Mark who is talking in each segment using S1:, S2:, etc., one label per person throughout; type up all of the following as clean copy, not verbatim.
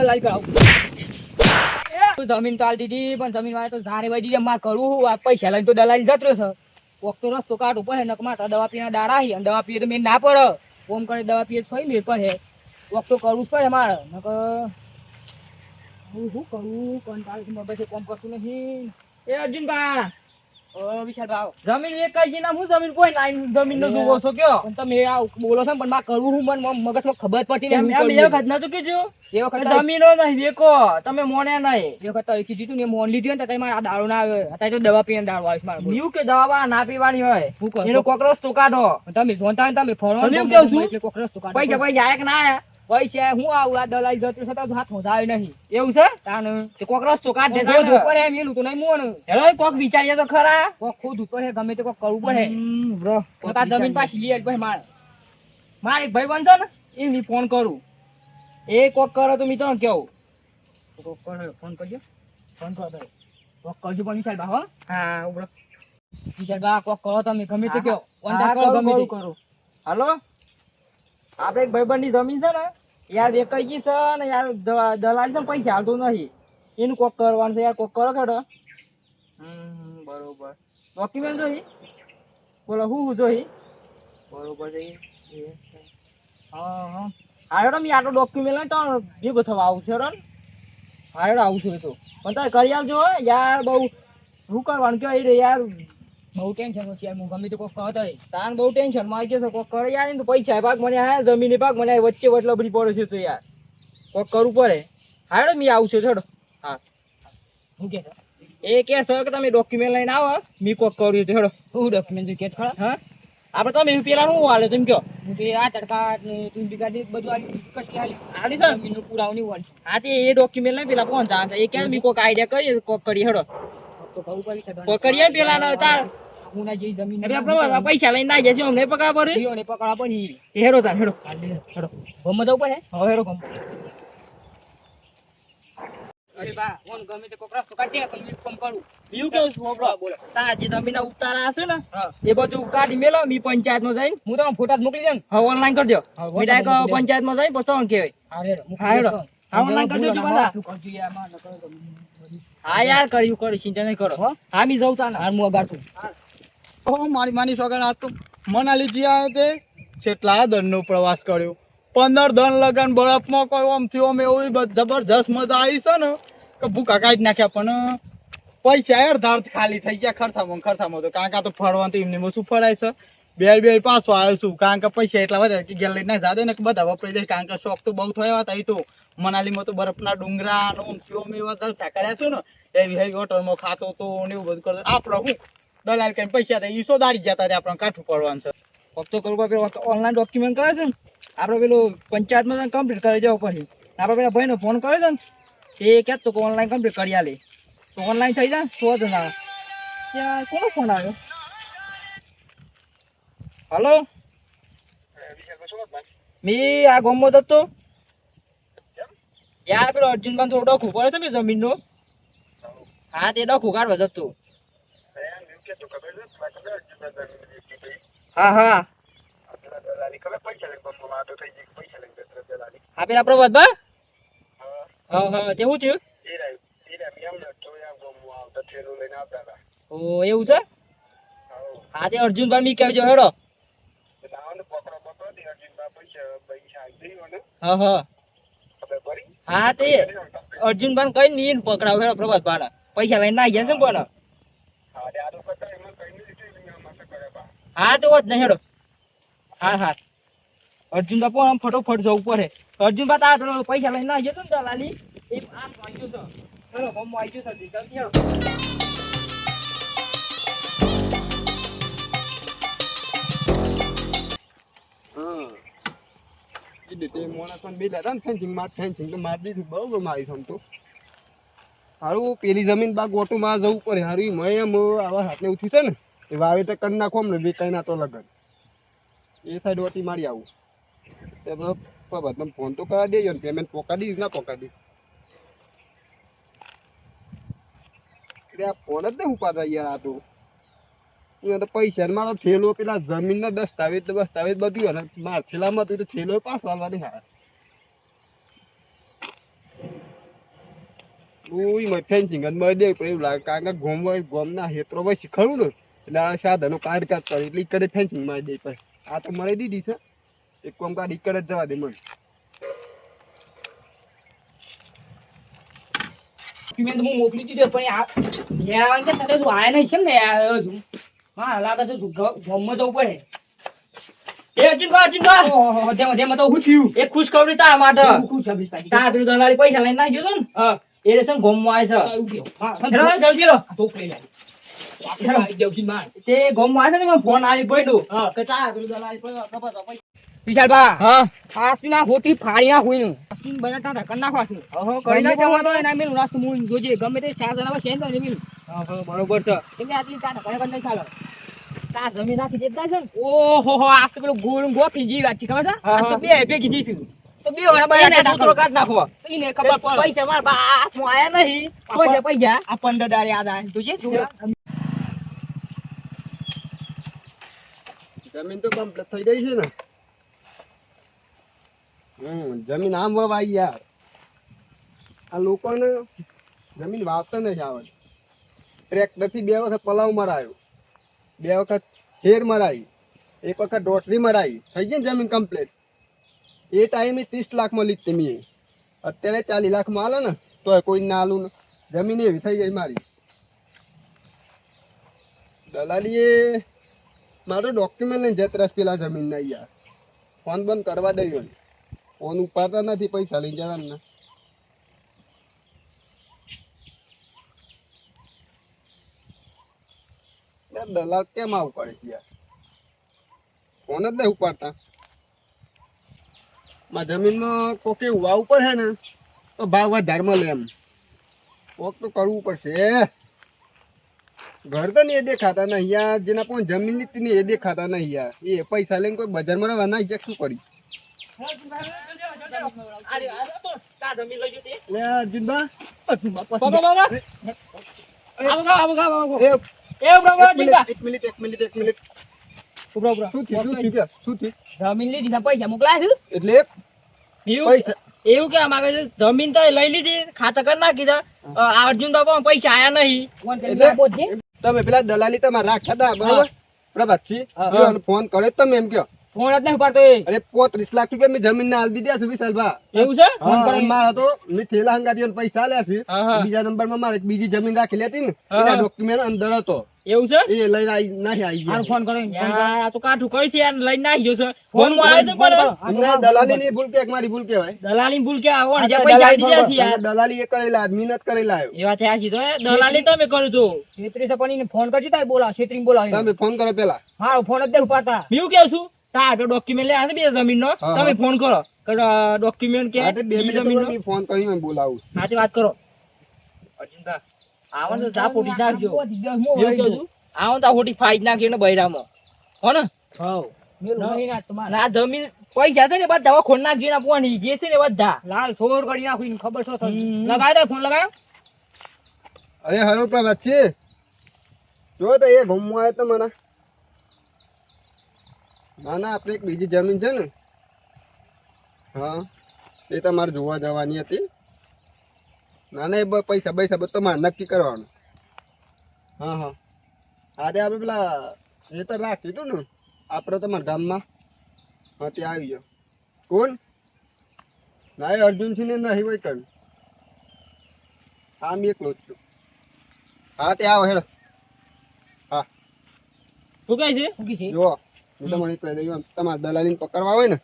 S1: દલાલ કરાવું. જમીન તો આલ દીધી પણ જમીન વાળા તો ઝાડે વધી માર કરું આ પૈસા લઈને તો દલાલ જતો રહ્યો છે. કોક તો રસ્તો કાઢવો પડે નક માટા દવા પીના દાડા હી અને દવા પીએ તો મેં ના પડે. ફોન કરે દવા પીએ તો મેર પડે. કોક તો કરવું જ પડે મારે નક હું શું કરું કંટાળી મગજે કોમ કરતું નહીં. એ અર્જુનભાઈ વિશાલ ભાવ જમીન એક કઈ ના હું જમીન કોઈ ના જમીન નો જોવો છો કયો પણ તમે આ બોલો છો પણ માં કરવું હું મને મગજમાં ખબર પડતી નહીં. એમ એ વખત નતું કીધું એ વખત જમીનો નહીં વેકો તમે મોને નહીં એ વખત તો કીધું ને મોન લીધું ને તમે આ દારૂ ના આવે અત્યારે તો દવા પીને દારૂ આવે મારે બીજું કે દવા ના પીવાની હોય એનો કોકરોચ તો કાઢો તમે જોતા ને તમે ફોન કેવું છું એટલે કોકરોચ તો કાઢો પૈસા પૈસા આયા કે ના આયા પૈસા હું આવું આ દલાઈ જતું છે તો હાથ મોઢાય નહીં એવું છે તાન તે કોકરોચ તો કાઢ દે જો ઉપર એમ એલું તો નહીં મોન હેરો કોક વિચારીએ તો ખરા કોક ખુદ ઉપર હે ગમે તે કોક કરવું પડે બ્રો પોતા જમીન પાછી લઈ આલ ભાઈ મારે ભાઈ બન છે ને એની ફોન કરું એ કોક કરો તો મી તો કેવું કોક કરો ફોન કરજો ફોન કરો ભાઈ કોક કરજો પણ વિચાર બા હો હા ઉબરો વિચાર બા કોક કરો તમે ગમે તે કયો ઓનતા કરો ગમે તે કરો હાલો આપણે એક ભાઈબંધની જમીન છે ને યાર વેકાઈ છે ને યાર દલાલ છે પૈસા હાલતું નહીં એનું કોક કરવાનું છે યાર કોક કરો ખેડો બરોબર ડોક્યુમેન્ટ જોઈ બોલો હું જોઈ બરોબર જઈ હા હાડો મેં આટલો ડોક્યુમેન્ટ લઈને તો ભેગો થવા આવું છે રન હાડો આવું છું તો પણ તમે કરી આવજો યાર બહુ શું કરવાનું કહેવાય રે યાર બહુ ટેન્શન છે યાર હું ગમે તો કોક કહો તાન બહુ ટેન્શન માં આવી ગયો કોક કરે યાર ને તો પૈસા ભાગ મને હા જમીન ભાગ મને વચ્ચે વટલો બધી પડે છે તો યાર કોક કરવું પડે હાડો મેં આવું છું છોડો હા હું કે એ કે સર કે તમે ડોક્યુમેન્ટ લઈને આવો મેં કોક કર્યું છે છોડો હું ડોક્યુમેન્ટ કે ખરા હા આપણે તમે પેલા શું હાલે તમે કહો હું કે આ તડકા ને તુંડી ગાડી બધું કશી હાલી છે એનું પુરાવની વાળ હા તે એ ડોક્યુમેન્ટ લઈને પેલા કોણ જાણ એ કે મેં કોક આઈડિયા કરીએ કોક કરી હેડો તો કહું કરી કરીએ પેલા ના તાર હું ના જે જમીન એટલે પૈસા લઈને ના જશે અમને પકડા પડે ને પકડા પણ હેડો તાર હેડો હેડો ગમ જવું પડે હવે હેડો ગમ અરે બા ઓન ગમે તે કોકરાસ તો કાઢે પણ મેં ફોન કરું બીજું કેવું છું બોલો તાર જે જમીનના ઉતારા હશે ને એ બધું કાઢી મેલો મી પંચાયતમાં જઈને હું તમને ફોટા મોકલી દઉં હવે ઓનલાઈન કરજો મી ડાયરેક્ટ પંચાયતમાં જઈને પછી તમને કહેવાય હા હેડો હા ઓનલાઈન કરી દેજો પાછા હા યાર કર્યું ચિંતા નહીં કરો હા મી જઉં તાને હાર હું અગાડું
S2: ઓ મારી સોગન આજ તો મનાલી જ્યાં તે કેટલા દનનો પ્રવાસ કર્યો 15 દન લગન બરફમાં કોઈ આમ થયો અમે એવી જબરજસ્ત મજા આવી છે ને કે ભૂકા કાઢી નાખ્યા પણ પૈસા અડધા ખાલી થઈ ગયા ખર્ચામાં તો કારણ કે આ તો ફરવાનું તો એમને શું ફરાય છે બે પાછો આવ્યો છું કારણ કે પૈસા એટલા વધારે કે ગેલ લઈને જાદે ને બધા વપરાઈ જાય કારણ કે શોખ તો બહુ થયા હતા એ તો મનાલીમાં તો બરફના ડુંગરા આમ થયો અમે એવા જલસા કર્યા છું ને એવી હેવી હોટલમાં ખાતો તો ને એવું બધું કરતો આપણે હું દલાલ કઈ પૈસા થાય એ દાડી જતા આપણે કાઠું પડવાનું છે ફક્ત કરવું પેલું ઓનલાઈન ડોક્યુમેન્ટ કરે છે ને આપણે પેલું પંચાયતમાં કમ્પ્લીટ કરી દેવું પછી આપણે પેલા ભાઈને ફોન કર્યો છે ને એ કહેતો કે ઓનલાઈન કમ્પ્લીટ કરી આલે તો ઓનલાઈન થઈ જાય તો જ ના ત્યાં કોનો ફોન આવ્યો હલો મેં આ ગામમાં જતો યાર પેલો અર્જુનભાઈ થોડો ડખું પડે છે ને જમીનનો હા તે ડખું કાઢવા જતો હા હા હા પેલા પ્રભાતભા હા હા તે શું થયું ઓ એવું છે હા તે અર્જુનભાઈ મી કહેજો હેડો હા હા હા તે અર્જુનભાઈ કઈ નહીં પકડાવ હેડો પ્રભાતભાઈ પૈસા લઈને ના ગયા છે ને પણ હા તો જ નહીં હેડો હા હા અર્જુનભાઈ પણ આમ ફટોફટ જવું પડે અર્જુનભાઈ તાર પૈસા લઈને ના ગયા ને લાલી એ આમ વાંચ્યું છે હેડો ગમો આવી ગયું છે જલ્દી હેડો
S3: હારું પેલી જમીન બાગ ઓટો માં જવું પડે હારું મેં આવા હાથને ઉઠ્યું છે ને એ વાવેતર કરી નાખો ને વેચાઈ ના તો લગન એ સાઈડ ઓટી મારી આવું તમે ફોન તો કરા દેજો ને પેમેન્ટ પોકા દઈશ ના પોકા દઈશ એટલે આ ફોન જ ને ઉપાડતા યાર આ તો પૈસા મારો થેલો પેલા જમીનના દસ્તાવેજ બધું અને મારા થેલામાં તો થેલો પાસ વાળવાની હા ઉઈ મેં ફેન્સિંગ જ મળી દે પણ એવું લાગે કારણ કે ગોમના હેત્રો ભાઈ શીખવાડું ને એટલે આ સાધનો કાઢ કરે એટલે ઈકડે ફેન્સિંગ મારી દે પછી આ તો મળી દીધી છે એક કોમ કાઢ ઈકડે જ જવા દે મને
S1: ડોક્યુમેન્ટ હું મોકલી દીધો પણ આ ઘેરાવાની કે સાથે તું આયા નહીં છે ને આવ્યો છું હા લાગે છે ગમમાં જવું પડે એ અર્જુનભાઈ ઓહો જેમ તો હું થયું એક ખુશખબરી તારા માટે ખુશખબરી તાર પેલું દલાલી પૈસા લઈને નાખ્યો છો ને હા એ રેશન ગમમાં આવે છે હા જલ્દી લો તો લઈ લે તે ગમમાં આવે છે ને મને ફોન આવી પડ્યો કે તાર પેલું દલાલી પૈસા વિશાલભા હા આસના હોટી ફાડી ના હોઈનું આસીન બટાટા ઢકન નાખવા છે ઓહો કરી નાખવા તો એના મેલું રાસ્તો મૂળ જોજે ગમે તે ચાર જણા છે ને મેલું હા બરોબર છે એટલે આટલી તાર ઢકન નહીં ચાલે તાર જમીન રાખી દેતા છે ને ઓહો હો આસ તો પેલું ગોળ ગોખી જી વાત છે ખબર છે આસ તો બે ભેગી જીશું તો બે વાળા બાય સૂત્રો કાઢ નાખવા ઈને ખબર પડે પૈસા માર બાસમાં આયા નહીં પૈસા આ 15 દાર યાદ આવે તુજે છોરા
S3: જમીન તો કમ્પ્લીટ થઈ ગઈ છે ને જમીન આમ વવાઈ યાર આ લોકોને જમીન વાવતા નથી આવડે ટ્રેક્ટરથી 2 વખત પલાવ મરાયો 2 વખત હેર મરાઈ 1 વખત ડોટરી મરાઈ થઈ ગઈ ને જમીન કમ્પ્લીટ એ ટાઈમે 30 લાખમાં લીધી મેં અત્યારે 40 લાખમાં આલે ને તો કોઈ ના આલું ને જમીન એવી થઈ ગઈ મારી દલાલીએ મારો ડોક્યુમેન્ટ લઈને જત રસ પેલા જમીન ના યાર ફોન બંધ કરવા દઈ ફોન ઉપાડતા નથી પૈસા લઈ જવાના દલાલ કેમ આવું કરે છે યાર ફોન જ નહીં ઉપાડતા માં જમીનમાં કોકે ઉવા ઉપર છે ને તો ભાવ વધારમાં લે એમ કોક તો કરવું પડશે ઘર તો નહીં એ દેખાતા નહીં યાર જેના પણ જમીન લીધી નહીં એ દેખાતા નહીં યાર એ પૈસા લઈને કોઈ બજારમાં રહેવા ના શું કરી
S1: જમીન લીધી પૈસા મોકલાય
S3: એટલે પૈસા
S1: એવું કે માંગે છે જમીન તો લઈ લીધી ખાતા કરી નાખી છે અર્જુન બાપા પૈસા આયા નહીં
S3: તમે પેલા દલાલી તમારે રાખ્યા હતા બરોબર પ્રભાતજી ફોન કર્યો તમે એમ કયો
S1: ફોન જ નહીં ઉપાડતો
S3: અરે 35 લાખ રૂપિયા મેં જમીન ના હાલ દીધા છે વિશાલભા
S1: એવું છે
S3: મારા તો મેં થેલા હંગાતી પૈસા આલ્યા છે બીજા નંબર માં મારે બીજી જમીન રાખેલી હતી ને એના ડોક્યુમેન્ટ અંદર હતો
S1: એવું છે
S3: એ લઈને આવી ગયા
S1: ફોન કરો યાર આ તો કાઠું કરી છે યાર લઈને આવી ગયો છે ફોન માં આવ્યો તો પણ
S3: દલાલી ની ભૂલ કે મારી ભૂલ કહેવાય
S1: દલાલી ભૂલ કે આવણ જે પૈસા આલી દીધા છે યાર
S3: દલાલી એ કરેલા મહેનત કરેલા આવ્યો
S1: એ વાત આછી તો દલાલી તમે કરો છો છેત્રી સપણીને ફોન કરજો તાય બોલા છેત્રી બોલાવ
S3: તમે ફોન કરો પેલા
S1: હા ફોન જ દે ઉપાડતા હું કેવું છું તાર તો ડોક્યુમેન્ટ લે આને બે જમીન નો તમે ફોન કરો ડોક્યુમેન્ટ કે
S3: જમીન નો ફોન કરી મેં બોલાવું
S1: નાથી વાત કરો અર્જુનદા આવન તો જા પોટી નાખજો હું કેવું છું આવન તો હોટી ફાઈટ નાખી ને બૈરામાં હો ને હા ના જમીન પૈસા છે ને બધા ખોન નાખી ના પોણી જે છે ને બધા લાલ છોર કરી નાખી ખબર છો લગાય દે ફોન લગાયો
S3: અરે હરો પ્રભાત છે જો તો એ ઘૂમવા આવ્યો તો મને ના ના આપણે એક બીજી જમીન છે ને હા એ તમારે જોવા જવાની હતી ના ના એ પૈસા બધું તમારે નક્કી કરવાનું હા હા આજે આપણે પેલા એ તો રાખ્યું હતું ને આપણે તમારા ગામમાં હા ત્યાં આવી ગયો કોણ ના એ અર્જુનસિંહ ને નહીં હોય કણ હા મેં એકલો જ છું હા તે આવો હેડો હા
S1: શું કહે છે
S3: જો તમારે તમારે દલાલી પકડવા હોય ને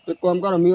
S3: તો કામ કરો મેં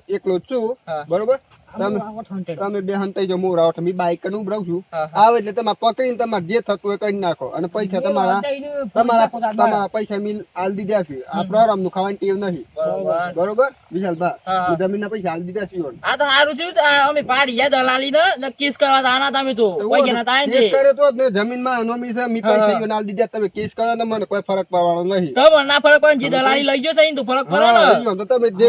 S3: એકલો જ છું બરોબર તમે બે હંતાઈ જાઓ હું રાવઠ મેં બાઈક નું ઉભરાવ છું આવે એટલે તમારે પકડીને તમારે જે થતું હોય કરી નાખો અને પૈસા તમારા પૈસા મેં હાલ દીધા છે આ પ્રોગ્રામ નું ખાવાની ટેવ નહીં બરોબર વિશાલભા જમીન ના પૈસા હાલ દીધા છે
S1: આ તો સારું છે અમે પાડી ગયા દલાલી ને કેસ કરવા આના તમે તો પૈસા ના થાય
S3: કેસ કર્યો તો ને જમીન માં નોમી છે મી પૈસા હાલ દીધા તમે કેસ કરો ને મને કોઈ ફરક પડવાનો નહીં
S1: તો ના ફરક પડે જે દલાલી લઈ ગયો છે તો ફરક પડે
S3: ને તો તમે જે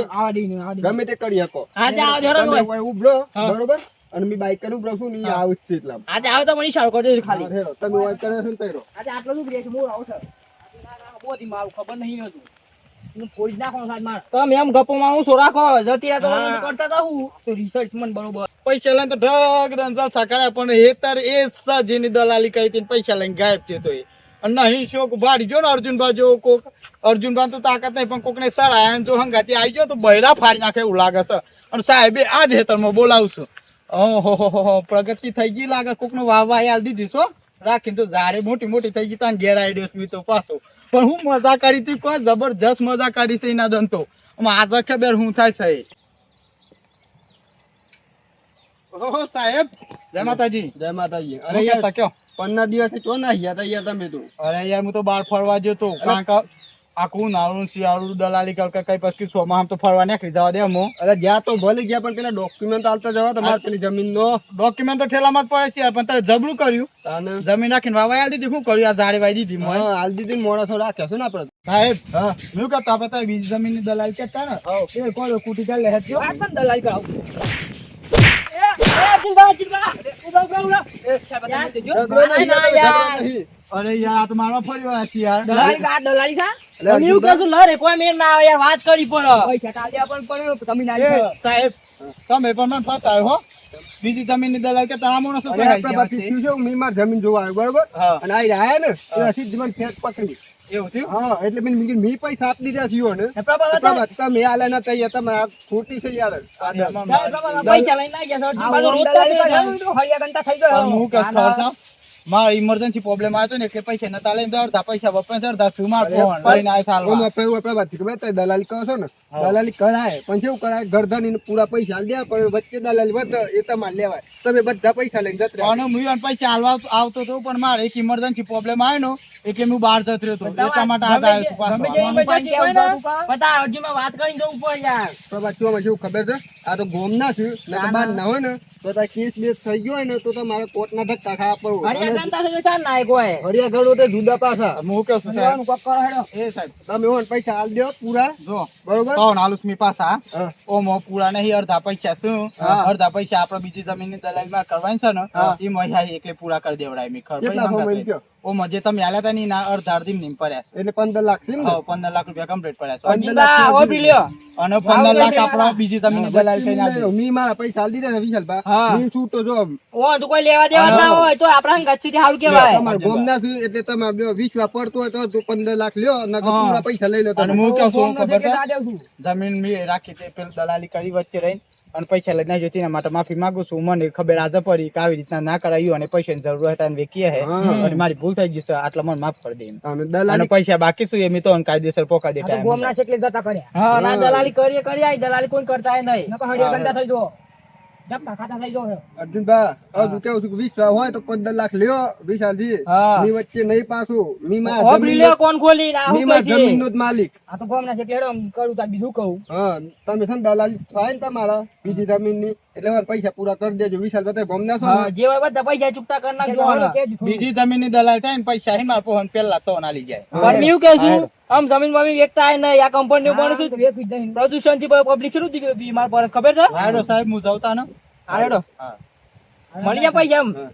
S3: ગમે તે કરી શકો તમે ઉભરો બરોબર અને મી બાઈક નું ઉભરો છું ને આવું જ છે એટલા
S1: આજે આવે તો મને ઈશારો કરજો ખાલી
S3: તમે વાત કરે છે ને તૈરો
S1: આજે આટલો જ બ્રેક હું આવું છે બોધી મારું ખબર નહીં હતું એનું ફોડી જ નાખવાનું સાહેબ મારે.
S4: તમે એમ ગપ્પોમાં હું શું રાખો જતી રહ્યા તો
S1: હા.
S4: ઓલું કરતા હતા હું
S1: તો રિસર્ચ મને બરોબર.
S2: પૈસા લઈને તો ઢગ દંસાલ સાકાર્યા પણ એ તારે એ સજીની દલાલી કરી હતી ને પૈસા લઈને ગાયબ થયો તો એ. અને નહીં શોક ભાડી જો ને અર્જુનભા જો કોક અર્જુનભા તો તાકાત નહીં પણ કોકને સડાય જો હંગાતી આવી ગયો તો બૈરા ફાડી નાખે એવું લાગે છે. અને સાહેબે આ જ હેતરમાં બોલાવશું. ઓહો પ્રગતિ થઈ ગઈ લાગે કોકનો વાહ હાલ દીધી છો રાખીને તો ઝાડે મોટી મોટી થઈ ગઈ તાન ઘેર આઈડિયો સ્મી તો પાછો. પણ હું મજા કરી હતી કોઈ જબરજસ્ત મજા કાઢી છે એના દંતો આજે ખબર હું થાય છે. ઓહો સાહેબ જય માતાજી.
S3: જય માતાજી.
S2: અરે
S3: અરે
S2: યાર
S3: યાર
S2: કયો
S3: 15 દિવસે ચો ના ગયા તા યાર તમે તો.
S2: અરે યાર હું તો બહાર ફરવા ગયો તો કારણ કે આખું નાળું શિયાળું દલાલી કઈ પછી સોમાં આમ તો ફરવા નીકળી જવા દે હું.
S3: અરે ગયા તો ભલે ગયા પણ પેલા ડોક્યુમેન્ટ આલતા જવા તમારે પેલી જમીનનો.
S2: ડોક્યુમેન્ટ તો ઠેલામાં જ પડે છે યાર પણ તારે જબરું કર્યું
S3: તાને
S2: જમીન રાખીને વાવા આલી દીધી શું કર્યું આ ઝાડી વાઈ દીધી મોય.
S3: હા હાલ દીધી મોણસો રાખ્યા છે ને આપણે.
S2: સાહેબ હા શું કરતા આપણે તારે બીજી જમીનની દલાલી કરતા ને એ કોણ કુટી ચાલે લે હેઠ
S1: આ પણ દલાલી કરાવું. અર્જુનભા, ઉભા, ઉભા. સાહેબ, તમે દેજો.
S3: ઝઘડો નહીં, આ તો ઝઘડો નહીં.
S2: અરે યાર આ તો મારવા ફર્યો આ છે યાર.
S1: દલાલી આ દલાલી છે?
S3: એટલે
S4: તમે એવું કહેશું લરે કોઈ મેળ ના આવે યાર વાત કરી પણ
S1: પૈસા કાઢ્યા પણ પડ્યો, તમે ના
S2: એ
S1: લીધો.
S2: સાહેબ તમે પણ મને ફસાયો હો બીજી જમીનની દલાલ કે તારા માણસો
S3: અરે આપણે પછી શું છે, હું મારી જમીન જોવા આવ્યો બરોબર.
S2: હા.
S3: અને આ આયા ને એ હસી જ મને ખેત પકડી.
S2: એવું થયું
S3: હા એટલે મેં પૈસા આપી દીધા થયો ને
S1: એ પ્રભા હતા?
S3: પ્રભાત તમે આલ્યા ના તૈયાર તમે આ ખોટી છે યાર.
S1: સાહેબ, પ્રભા પૈસા લઈને આવી ગયા છો.
S4: આ
S1: અર્જુનભાઈ
S4: ઓમ
S1: રોજ
S4: દલાલી
S1: તો
S4: કરે.
S1: તો હળિયા ગંતા થઈ ગયો.
S2: હું કે મારો ઇમરજન્સી પ્રોબ્લેમ આવ્યો હતો ને એટલે પૈસા નતા લઈને તો અડધા પૈસા વપરાય છે, અડધા શું માર ફોન લઈને આવ્યો
S3: ઓમ
S2: સાલવા.
S3: આપણે એવું પ્રભાત ખબર તમે દલાલી કહો છો ને દલાલી કરાય પણ કેવું કરાય ગરદન પૂરા પૈસા આલી દે પણ વચ્ચે દલાલી વધે એ તમારે લેવાય. તમે બધા પૈસા લઈને જત રહ્યા.
S2: અને હું એને પૈસા હાલવા આવતો હતો પણ મારે એક ઇમરજન્સી પ્રોબ્લેમ આવ્યો ને એટલે હું બહાર જતો રહ્યો હતો એટલા માટે આજ આવ્યો છું
S4: ગમે
S2: પાછો.
S4: તે emergency હોય ને, પણ તારા અરજીમાં વાત કરીને જવું પડે યાર.
S3: પ્રભાત કેવું શું ખબર છે આ તો ગોમ ના છું ને તો બાર ના હોય ને તો તાર કેસ બેસ થઈ ગયો હોય ને તો તમારે કોર્ટના ધક્કા ખાવા
S4: હરિયા
S3: પડવું.
S4: ગંતા થઈ ગયો ના કોઈ
S3: હરિયા ઘડો તો જુદા પાછા.
S2: હું કહું છું
S1: લેવાનું
S2: સાહેબ
S1: કોક કરો હેડો.
S2: એ સાહેબ
S3: તમે હોય ને પૈસા આલ દો પૂરા
S2: જો
S3: બરોબર.
S2: કહો ને આલુસ મી પાછા
S3: હા.
S2: ઓમો પૂરા નહીં અડધા પૈસા શું
S3: હા.
S2: અડધા પૈસા આપણે બીજી જમીનની દલાલી માં કરવાની છે ને
S3: હા.
S2: એ મહિયા એકલે પૂરા કરી દેવડાય મી ખબર
S3: કેટલા સમય
S2: પડી
S3: કયો?
S2: ઓમો જે તમે આલ્યા હતા ને એના અડધા અડધી નીમ પડ્યા છે.
S3: એટલે 15 લાખ છે ને?
S2: હા 15 લાખ રૂપિયા કમ્પ્લીટ પડ્યા છે.
S3: 15 લાખ
S4: અરજીમાં
S3: છે
S4: ઓબી લ્યો.
S2: અને 15 લાખ આપણા બીજી જમીનની દલાલી થઈને આપી.
S3: મી મારા પૈસા આલ દીધા ને વિશાલભા.
S4: હા.
S3: મી છૂટો જો
S4: ઓ તો કોઈ લેવા દેવા ના હોય તો આપણા ગચ્છી થી સારું કહેવાય.
S3: તમારે ગોમ ના છું એટલે તમારે બે વિશ્વાસ પડતો હોય તો તું 15 લાખ લ્યો નકર
S4: હા.
S3: પૂરા પૈસા લઈ લો
S2: અને
S3: તમે.
S2: હું કહું છું
S1: ફોનનો
S2: ખબર
S1: છે કે
S2: છે
S1: આ દેવું છું.
S2: જમીન મેં રાખી તે પેલું દલાલી કરી વચ્ચે રહીને અને પૈસા લઈને આવી જતી એના માટે માફી માંગુ છું. મને ખબર આજે પડી કે આવી રીતના ના કરાયું અને પૈસાની જરૂર હતા અને વેકીએ હે
S3: હા.
S2: અને મારી ભૂલ થઈ ગઈ છે આટલા મને માફ કરી દે એમ.
S3: અને
S2: અને
S3: દલાલી
S2: પૈસા બાકી શું એમ તો કાયદેસર પોકા દે
S1: આ તો
S2: ટાઈમ
S1: ગોમના છે એટલે જતા કર્યા.
S4: હા ના દલાલી કરીએ દલાલી કોઈ કરતા નહીં.
S1: નકર હળિયા ગંતા થઈ ગયો. જપતા ખાતા થઈ ગયો.
S3: અર્જુનભા હજુ કેવું છું કે વિશ્વાસ હોય તો 15 લાખ લ્યો વિશાલજી.
S4: હા.
S3: મી વચ્ચે નહીં પાછું. મી મારા
S4: ઓબી લ્યો કોણ ખોલી ના
S3: મી
S4: હું
S3: મારા
S4: કહી
S3: જમીનનો જ માલિક.
S1: આ તો ગોમના છે એટલે હેડો આમ કરું તાર બીજું કહું.
S3: હા તમે છે ને દલાલી થાય ને તમારા બીજી જમીનની એટલે મારા પૈસા પૂરા કરી દેજો. વિશાલ બધા ગોમ ના છો ને?
S4: હા જે હોય બધા પૈસા ચૂકતા કરી નાખજો
S1: હેડો
S4: હાલો.
S1: કેજ થોડું.
S2: બીજી જમીનની દલાલ થાય ને પૈસા હે મારા પોહન પેલા તો ના લઈ જાય.
S4: પણ મેં એવું કહું છું આમ જમીન બમીન વેચતા નહીં આ કંપનીઓ પણ
S1: હા,
S4: શું
S1: તો વેચી જ નહીં.
S4: પ્રદૂષણ થી પબ્લિક શું બીમાર પડે ખબર છે
S2: રાયડો સાહેબ હું જવતા ને
S4: હા હેડો
S2: હા
S4: મળી જાય પૈસા એમ
S3: હા.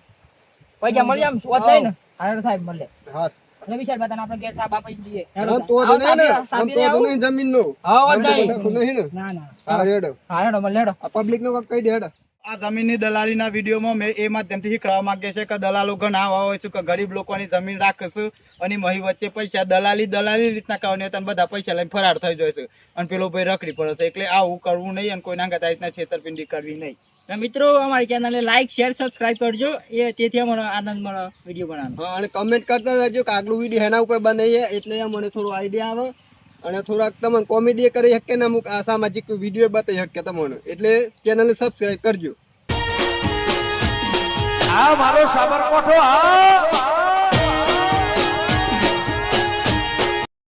S4: પૈસા મળી જાય એમ શોધ નહીં ને
S1: હા, હેડો સાહેબ મળે.
S3: હા
S1: અને વિશાલ બતાને આપણે ઘેર સાહેબ આપી જ દઈએ. હેડો
S3: આમ
S1: સાહેબ.
S3: તો
S4: આવો
S3: નહીં ને આમ
S4: સાબી
S3: તો
S4: આવું?
S3: નહીં જમીનનો.
S4: હા
S3: આમ તો
S4: નહીં
S3: બધા નહીં ને?
S1: ના ના
S3: હા હેડો.
S4: હા હેડો મળે હેડો
S3: આ પબ્લિક નો કહી દે હેડો.
S2: આ જમીનની દલાલીના વિડીયોમાં મેં એ માધ્યમથી શીખવા માંગે છે કે દલાલો ઘણા આવા હોય છે કે ગરીબ લોકોની જમીન રાખશું અને મહી વચ્ચે પૈસા દલાલી રીતના કરવાની તને બધા પૈસા લઈને ફરાર થઈ જાય છે અને પેલો ભાઈ રખડી પડે છે એટલે આવું કરવું નહીં અને કોઈ નાંગા રીતના છેતરપિંડી કરવી નહીં.
S4: તો મિત્રો અમારી ચેનલને લાઈક શેર સબસ્ક્રાઇબ કરજો એ તેથી અમને આનંદ મળે વિડીયો બનાવવાનો
S3: હા અને કમેન્ટ કરતા રહેજો કે આગલું વિડીયો એના ઉપર બનાવીએ એટલે મને થોડો આઈડિયા આવે અને થોડાક તમને કોમેડી કરી શકે ને અમુક આ સામાજિક વિડીયો બતાવી શકે તમને એટલે ચેનલને સબસ્ક્રાઇબ કરજો.
S5: આ મારો સાબરકોઠો આ